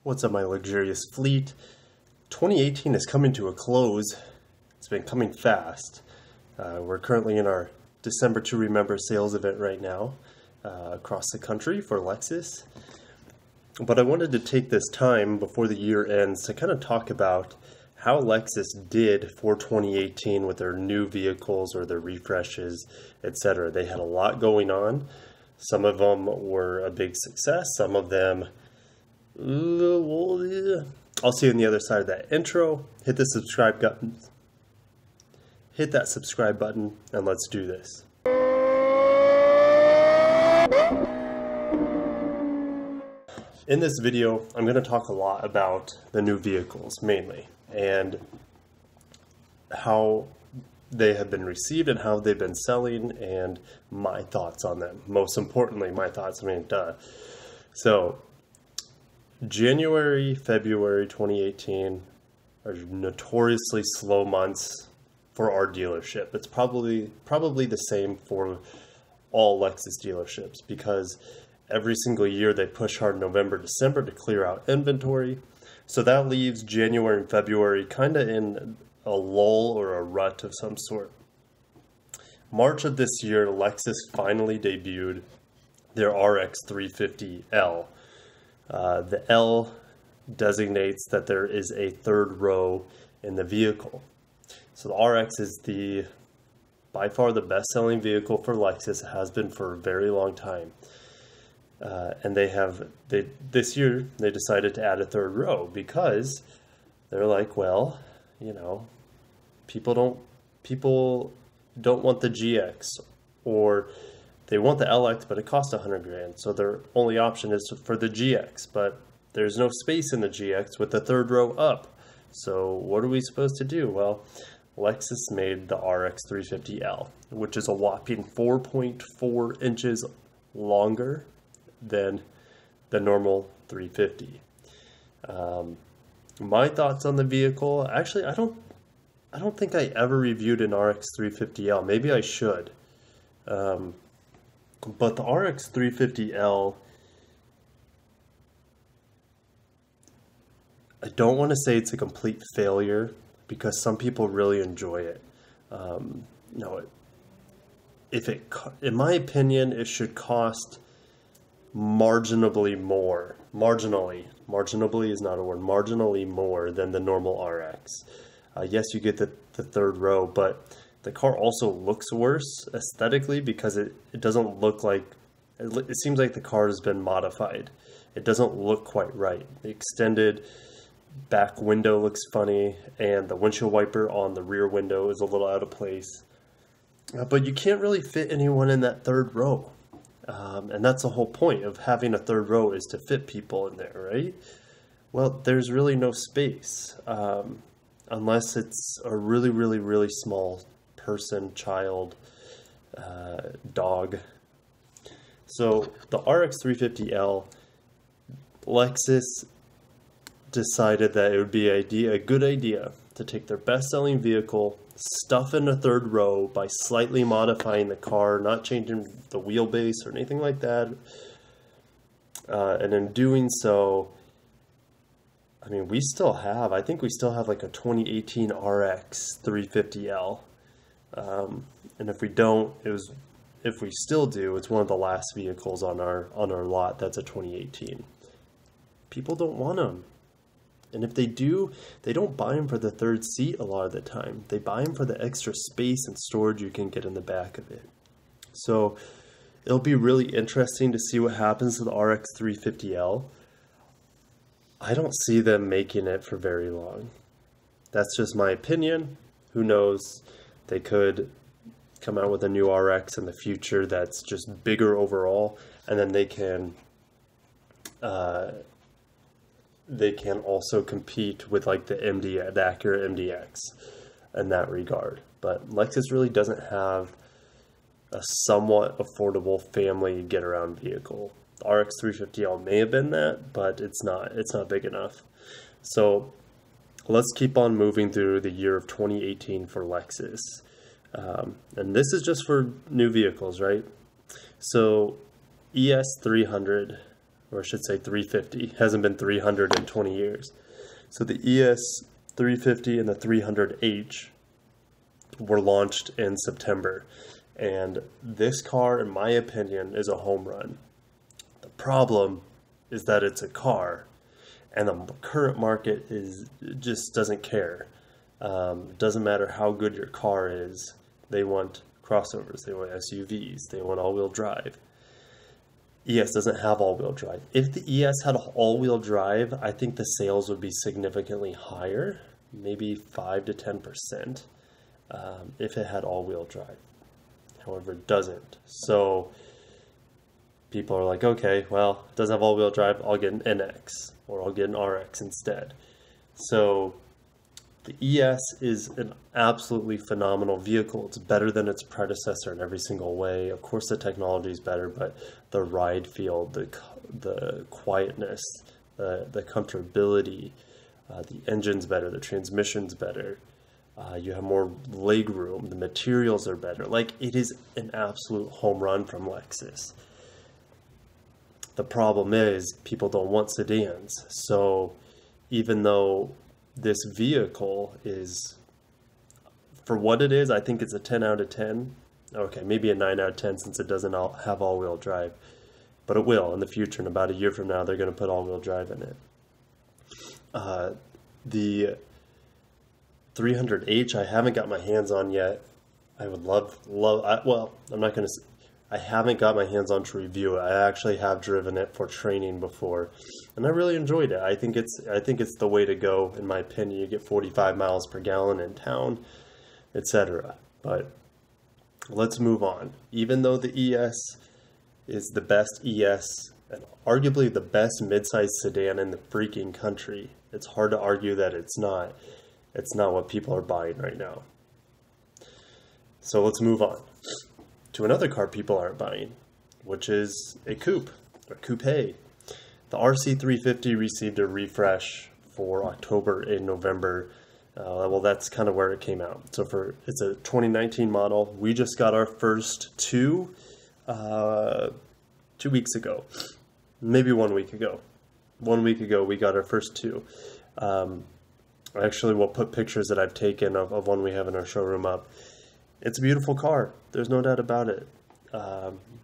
What's up, my luxurious fleet? 2018 is coming to a close. It's been coming fast. We're currently in our December to Remember sales event right now across the country for Lexus. But I wanted to take this time before the year ends to kind of talk about how Lexus did for 2018 with their new vehicles or their refreshes, etc. They had a lot going on. Some of them were a big success. Some of them, I'll see you on the other side of that intro. Hit the subscribe button. Hit that subscribe button and let's do this. In this video, I'm going to talk a lot about the new vehicles mainly and how they have been received and how they've been selling and my thoughts on them. Most importantly, my thoughts, So January, February 2018 are notoriously slow months for our dealership. It's probably the same for all Lexus dealerships because every single year they push hard November, December to clear out inventory. So that leaves January and February kind of in a lull or a rut of some sort. March of this year, Lexus finally debuted their RX 350L. The L designates that there is a third row in the vehicle. So the RX is by far the best-selling vehicle for Lexus. It has been for a very long time. And this year they decided to add a third row because they're like, well, people don't want the GX, or they want the LX, but it costs $100,000. So their only option is for the GX, but there's no space in the GX with the third row up. So what are we supposed to do? Well, Lexus made the RX 350L, which is a whopping 4.4 inches longer than the normal 350. My thoughts on the vehicle, actually, I don't think I ever reviewed an RX 350L. Maybe I should. But the RX 350L, I don't want to say it's a complete failure because some people really enjoy it. In my opinion, it should cost marginally more. Marginally is not a word. Marginally more than the normal RX. Yes, you get the third row, but the car also looks worse aesthetically because it doesn't look like, it seems like the car has been modified. It doesn't look quite right. The extended back window looks funny, and the windshield wiper on the rear window is a little out of place. But you can't really fit anyone in that third row. And that's the whole point of having a third row, is to fit people in there, right? Well, there's really no space. Unless it's a really, really, really small person, child, dog. So the RX 350L, Lexus decided that it would be a good idea to take their best-selling vehicle, stuff in a third row by slightly modifying the car, not changing the wheelbase or anything like that. And in doing so, I think we still have like a 2018 RX 350L. And if we don't, if we still do, it's one of the last vehicles on our lot that's a 2018. People don't want them. And if they do, they don't buy them for the third seat a lot of the time. They buy them for the extra space and storage you can get in the back of it. So it'll be really interesting to see what happens to the RX 350L. I don't see them making it for very long. That's just my opinion. Who knows? They could come out with a new RX in the future that's just bigger overall, and then they can also compete with like the Acura MDX in that regard. But Lexus really doesn't have a somewhat affordable family get-around vehicle. The RX 350L may have been that, but it's not big enough. So let's keep on moving through the year of 2018 for Lexus. And this is just for new vehicles, right? So ES 300 or I should say 350. Hasn't been 300 in 20 years. So the ES 350 and the 300H were launched in September. And this car, in my opinion, is a home run. The problem is that it's a car, and the current market just doesn't care. Doesn't matter how good your car is. They want crossovers, they want SUVs, they want all-wheel drive. ES doesn't have all-wheel drive. If the ES had all-wheel drive, I think the sales would be significantly higher, maybe 5 to 10%, if it had all-wheel drive. However, it doesn't. So people are like, okay, well, it doesn't have all-wheel drive, I'll get an NX, or I'll get an RX instead. So the ES is an absolutely phenomenal vehicle. It's better than its predecessor in every single way. Of course, the technology is better, but the ride feel, the quietness, the comfortability, the engine's better, the transmission's better. You have more leg room. The materials are better. Like, it is an absolute home run from Lexus. The problem is people don't want sedans. So even though this vehicle is, for what it is, I think it's a 10 out of 10. Okay, maybe a 9 out of 10 since it doesn't have all-wheel drive. But it will in the future. In about a year from now, they're going to put all-wheel drive in it. The 300H I haven't got my hands on yet. I would love, well, I'm not going to, I haven't got my hands on to review it. I actually have driven it for training before, and I really enjoyed it. I think it's the way to go, in my opinion. You get 45 miles per gallon in town, etc. But let's move on. Even though the ES is the best ES and arguably the best midsize sedan in the freaking country, it's hard to argue that it's not. It's not what people are buying right now. So let's move on to another car people aren't buying, which is a coupe, or coupe. The RC 350 received a refresh for October and November. Well, that's kind of where it came out. So it's a 2019 model. We just got our first two 2 weeks ago, maybe 1 week ago. 1 week ago, we got our first two. Actually, we'll put pictures that I've taken of one we have in our showroom up. It's a beautiful car. There's no doubt about it.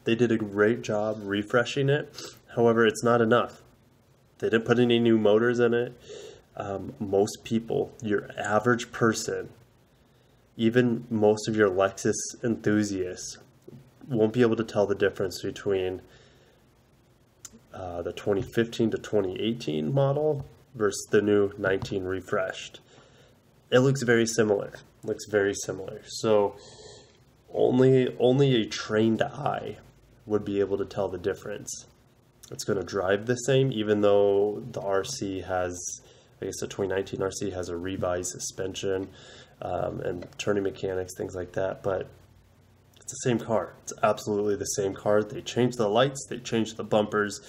They did a great job refreshing it. However, it's not enough. They didn't put any new motors in it. Most people, your average person, even most of your Lexus enthusiasts, won't be able to tell the difference between the 2015 to 2018 model versus the new 19 refreshed. It looks very similar. So only a trained eye would be able to tell the difference. It's going to drive the same, even though the RC has, I guess the 2019 RC has a revised suspension and turning mechanics, things like that. But it's the same car. It's absolutely the same car. They changed the lights, they changed the bumpers,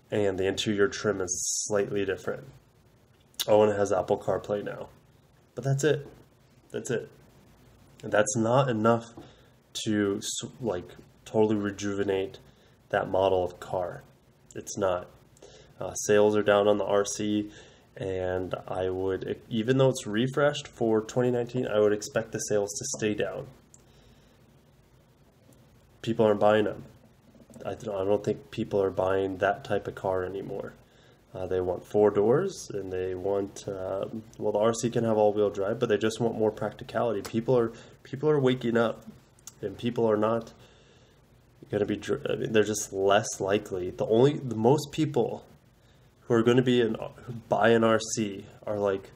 and the interior trim is slightly different. Oh, and it has Apple CarPlay now. But that's it. And that's not enough to totally rejuvenate that model of car. It's not. Sales are down on the RC, and I would, even though it's refreshed for 2019, I would expect the sales to stay down. People aren't buying them. I don't think people are buying that type of car anymore. They want 4 doors, and they want, well, the RC can have all-wheel drive, but they just want more practicality. People are waking up, and people are not going to be, they're just less likely. The most people who are going to be who buy an RC are like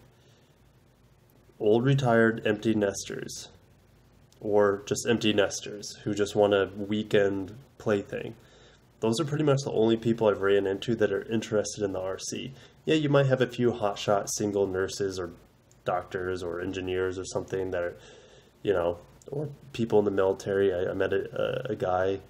old retired empty nesters, or just empty nesters who just want a weekend plaything. Those are pretty much the only people I've ran into that are interested in the RC. Yeah, you might have a few hotshot single nurses or doctors or engineers or something that are, or people in the military. I met a guy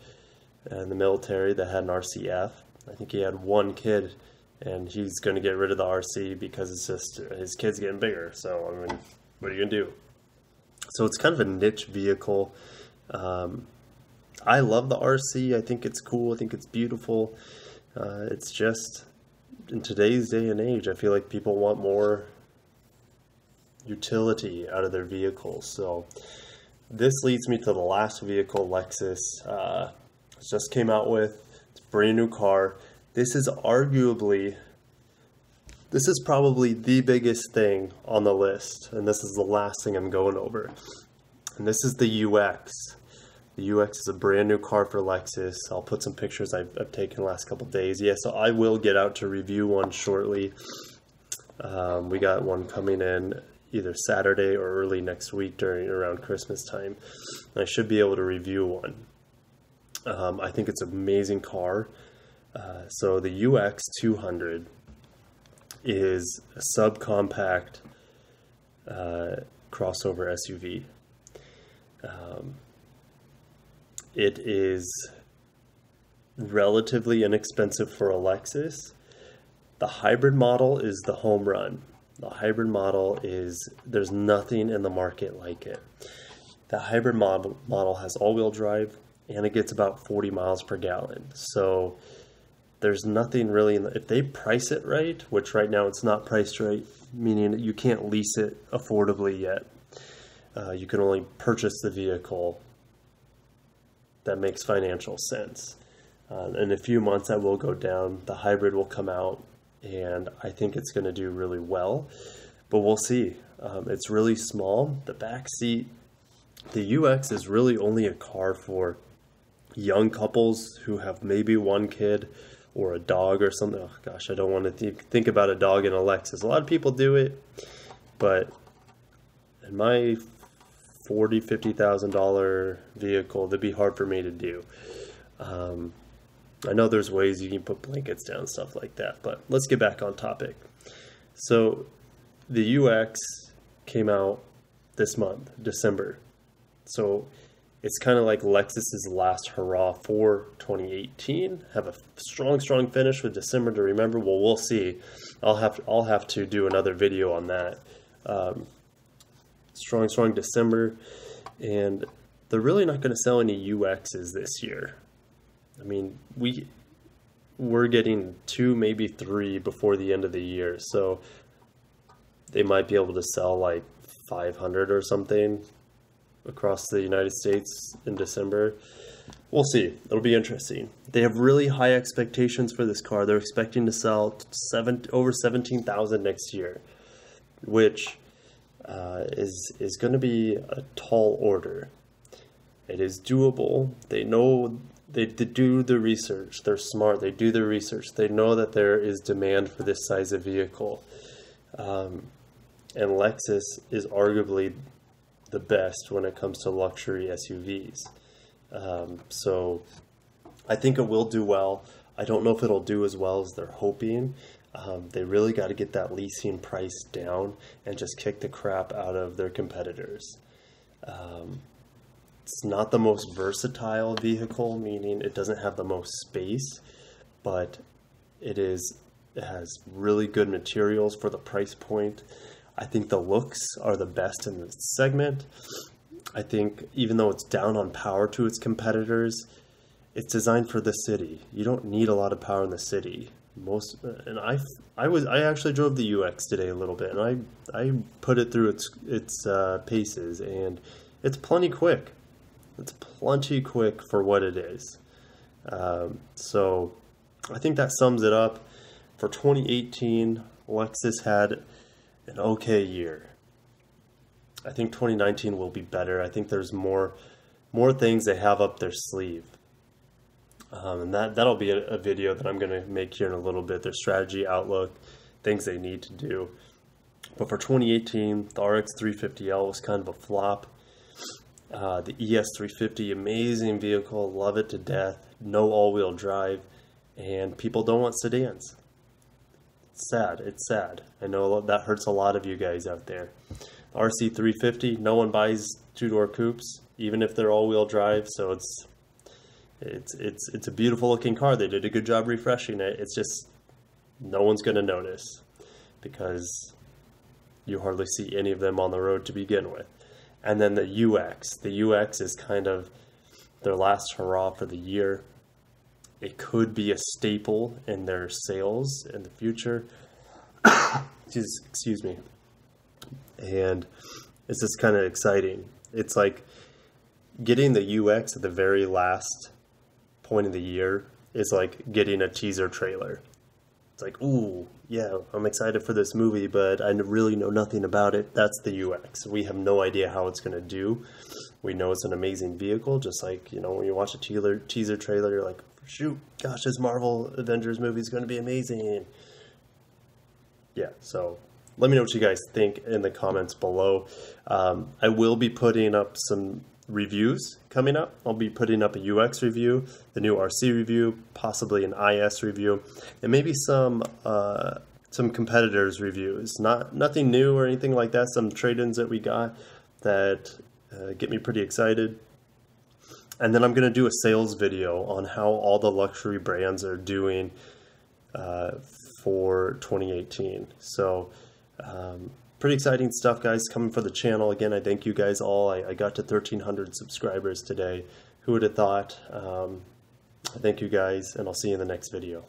in the military that had an RCF. I think he had 1 kid, and he's going to get rid of the RC because it's just his kid's getting bigger. So, I mean, what are you going to do? So it's kind of a niche vehicle. I love the RC. I think it's cool. I think it's beautiful. It's just, in today's day and age, I feel like people want more utility out of their vehicles. So this leads me to the last vehicle Lexus just came out with. It's a brand new car. This is probably the biggest thing on the list, and this is the last thing I'm going over. And this is the UX. The UX is a brand new car for Lexus. I'll put some pictures I've taken the last couple days. Yeah, so I will get out to review one shortly. We got one coming in either Saturday or early next week around Christmas time. And I should be able to review one. I think it's an amazing car. So the UX 200 is a subcompact crossover SUV. It is relatively inexpensive for a Lexus. The hybrid model is the home run. The hybrid model there's nothing in the market like it. The hybrid model has all-wheel drive, and it gets about 40 miles per gallon. So there's nothing really, if they price it right, which right now it's not priced right, meaning that you can't lease it affordably yet. You can only purchase the vehicle that makes financial sense. In a few months that will go down. The hybrid will come out, and I think it's going to do really well, but we'll see. It's really small. The back seat, the UX is really only a car for young couples who have maybe one kid or a dog or something. Oh gosh, I don't want to think about a dog in a Lexus. A lot of people do it, but in my $40,000-$50,000 vehicle, that'd be hard for me to do. I know there's ways you can put blankets down, stuff like that, but let's get back on topic. So the UX came out this month, December. So it's kind of like Lexus's last hurrah for 2018. Have a strong finish with December to remember. Well, we'll see. I'll have to do another video on that. Strong December, and they're really not going to sell any UXs this year. I mean, we're getting 2, maybe 3 before the end of the year, so they might be able to sell like 500 or something across the United States in December. We'll see. It'll be interesting. They have really high expectations for this car. They're expecting to sell over 17,000 next year, which is going to be a tall order. It is doable. They know, they do the research. They're smart. They do the research. They know that there is demand for this size of vehicle. And Lexus is arguably the best when it comes to luxury SUVs. So I think it will do well. I don't know if it'll do as well as they're hoping. They really got to get that leasing price down and just kick the crap out of their competitors. It's not the most versatile vehicle, meaning it doesn't have the most space, but it has really good materials for the price point. I think the looks are the best in the segment. I think even though it's down on power to its competitors, it's designed for the city. You don't need a lot of power in the city. I actually drove the UX today a little bit, and I put it through its paces, and it's plenty quick. It's plenty quick for what it is. So I think that sums it up. For 2018, Lexus had an okay year. I think 2019 will be better. I think there's more things they have up their sleeve. And that'll be a video that I'm going to make here in a little bit. Their strategy, outlook, things they need to do. But for 2018, the RX 350L was kind of a flop. The ES 350, amazing vehicle, love it to death. No all-wheel drive, and people don't want sedans. It's sad. It's sad. I know that hurts a lot of you guys out there. RC 350, no one buys two-door coupes, even if they're all-wheel drive. So it's a beautiful looking car. They did a good job refreshing it. It's just no one's going to notice because you hardly see any of them on the road to begin with. And then the UX is kind of their last hurrah for the year. it could be a staple in their sales in the future. Excuse me. And it's just kind of exciting. It's like getting the UX at the very last point of the year is like getting a teaser trailer. It's like, ooh, yeah, I'm excited for this movie, but I really know nothing about it. That's the UX. We have no idea how it's going to do. We know it's an amazing vehicle, just like, you know, when you watch a teaser trailer, you're like, shoot, gosh, this Marvel Avengers movie is going to be amazing. Yeah, so let me know what you guys think in the comments below. I will be putting up some reviews coming up. I'll be putting up a UX review, the new RC review, possibly an IS review, and maybe some competitors reviews. Nothing new or anything like that. Some trade-ins that we got that get me pretty excited. And then I'm going to do a sales video on how all the luxury brands are doing for 2018. So pretty exciting stuff, guys, coming for the channel. Again, I thank you guys all. I got to 1,300 subscribers today. Who would have thought? Thank you guys, and I'll see you in the next video.